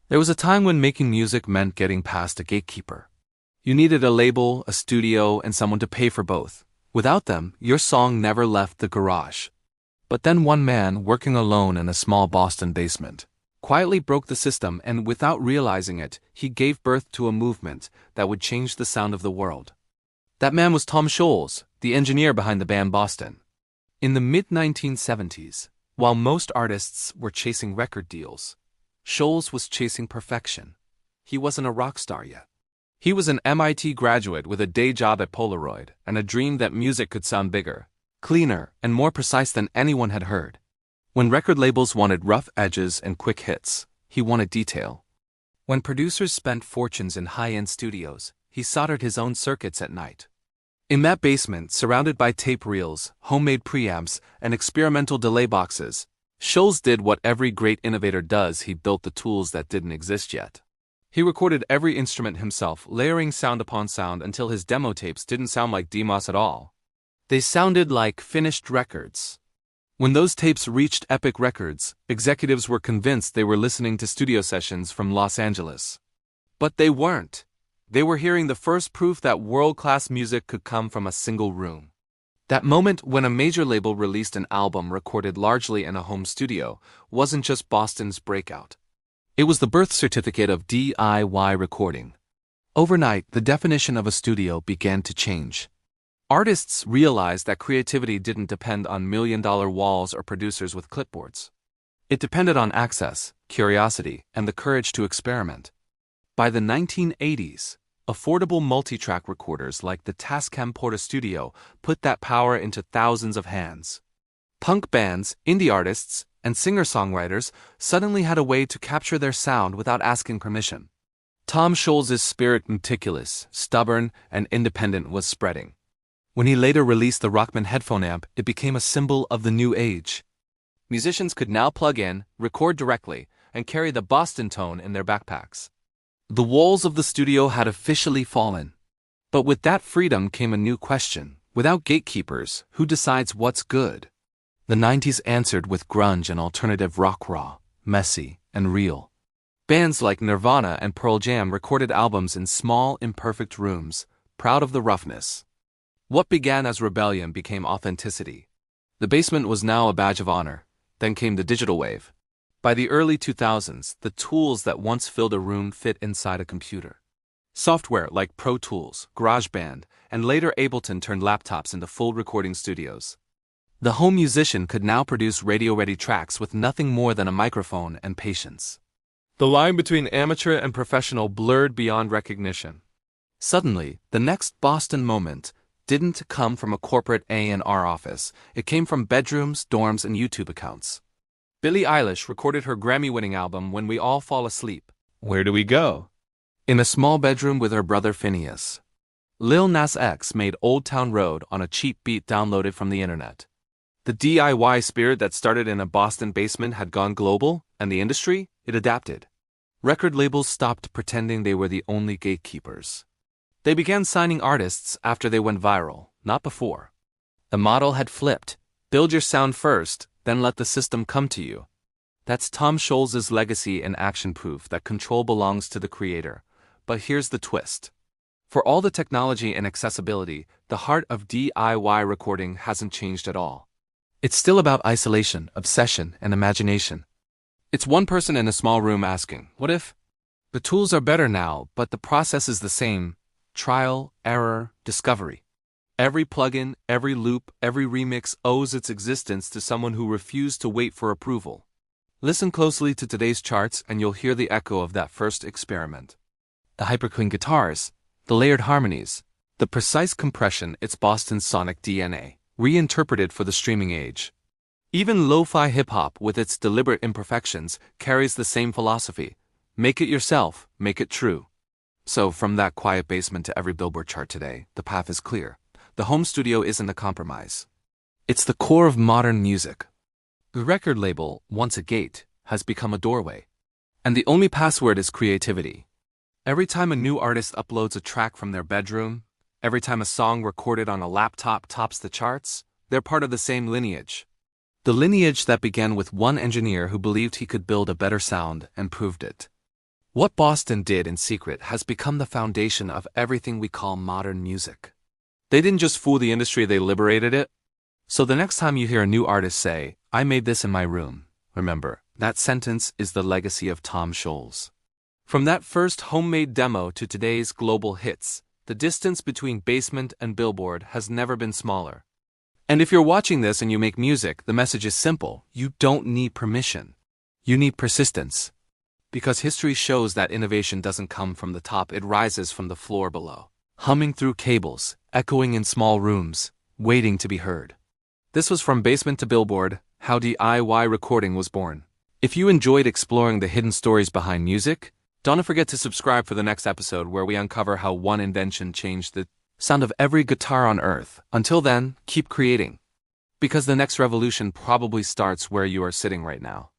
There was a time when making music meant getting past a gatekeeper. You needed a label, a studio, and someone to pay for both. Without them, your song never left the garage. But then one man, working alone in a small Boston basement, quietly broke the system, and without realizing it, he gave birth to a movement that would change the sound of the world. That man was Tom Scholz, the engineer behind the band Boston. In the mid-1970s, while most artists were chasing record deals, Scholz was chasing perfection. He wasn't a rock star yet. He was an MIT graduate with a day job at Polaroid and a dream that music could sound bigger, cleaner, and more precise than anyone had heard. When record labels wanted rough edges and quick hits, he wanted detail. When producers spent fortunes in high-end studios, he soldered his own circuits at night. In that basement, surrounded by tape reels, homemade preamps, and experimental delay boxes, Scholz did what every great innovator does: he built the tools that didn't exist yet. He recorded every instrument himself, layering sound upon sound until his demo tapes didn't sound like demos at all. They sounded like finished records. When those tapes reached Epic Records, executives were convinced they were listening to studio sessions from Los Angeles. But they weren't. They were hearing the first proof that world-class music could come from a single room. That moment when a major label released an album recorded largely in a home studio wasn't just Boston's breakout. It was the birth certificate of DIY recording. Overnight, the definition of a studio began to change. Artists realized that creativity didn't depend on million-dollar walls or producers with clipboards. It depended on access, curiosity, and the courage to experiment. By the 1980s, affordable multi-track recorders like the Tascam Portastudio put that power into thousands of hands. Punk bands, indie artists, and singer-songwriters suddenly had a way to capture their sound without asking permission. Tom Scholz's spirit, meticulous, stubborn, and independent, was spreading. When he later released the Rockman headphone amp, it became a symbol of the new age. Musicians could now plug in, record directly, and carry the Boston tone in their backpacks. The walls of the studio had officially fallen. But with that freedom came a new question. Without gatekeepers, who decides what's good? The 90s answered with grunge and alternative rock, raw, messy, and real. Bands like Nirvana and Pearl Jam recorded albums in small, imperfect rooms, proud of the roughness. What began as rebellion became authenticity. The basement was now a badge of honor. Then came the digital wave. By the early 2000s, the tools that once filled a room fit inside a computer. Software like Pro Tools, GarageBand, and later Ableton turned laptops into full recording studios. The home musician could now produce radio-ready tracks with nothing more than a microphone and patience. The line between amateur and professional blurred beyond recognition. Suddenly, the next Boston moment didn't come from a corporate A&R office. It came from bedrooms, dorms, and YouTube accounts. Billie Eilish recorded her Grammy-winning album When We All Fall Asleep. Where do we go? In a small bedroom with her brother Phineas. Lil Nas X made Old Town Road on a cheap beat downloaded from the internet. The DIY spirit that started in a Boston basement had gone global, and the industry, it adapted. Record labels stopped pretending they were the only gatekeepers. They began signing artists after they went viral, not before. The model had flipped. Build your sound first, then let the system come to you. That's Tom Scholz's legacy and action proof that control belongs to the creator. But here's the twist. For all the technology and accessibility, the heart of DIY recording hasn't changed at all. It's still about isolation, obsession, and imagination. It's one person in a small room asking, what if? The tools are better now, but the process is the same. Trial, error, discovery. Every plugin, every loop, every remix owes its existence to someone who refused to wait for approval. Listen closely to today's charts and you'll hear the echo of that first experiment. The hyperclean guitars, the layered harmonies, the precise compression, it's Boston's sonic DNA, reinterpreted for the streaming age. Even lo-fi hip-hop, with its deliberate imperfections, carries the same philosophy. Make it yourself, make it true. So, from that quiet basement to every Billboard chart today, the path is clear. The home studio isn't a compromise. It's the core of modern music. The record label, once a gate, has become a doorway. And the only password is creativity. Every time a new artist uploads a track from their bedroom, every time a song recorded on a laptop tops the charts, they're part of the same lineage. The lineage that began with one engineer who believed he could build a better sound and proved it. What Boston did in secret has become the foundation of everything we call modern music. They didn't just fool the industry, they liberated it. So the next time you hear a new artist say, "I made this in my room," remember, that sentence is the legacy of Tom Scholz. From that first homemade demo to today's global hits, the distance between Basement and Billboard has never been smaller. And if you're watching this and you make music, the message is simple: you don't need permission. You need persistence. Because history shows that innovation doesn't come from the top, it rises from the floor below. Humming through cables, echoing in small rooms, waiting to be heard. This was From Basement to Billboard, how DIY recording was born. If you enjoyed exploring the hidden stories behind music, don't forget to subscribe for the next episode where we uncover how one invention changed the sound of every guitar on earth. Until then, keep creating. Because the next revolution probably starts where you are sitting right now.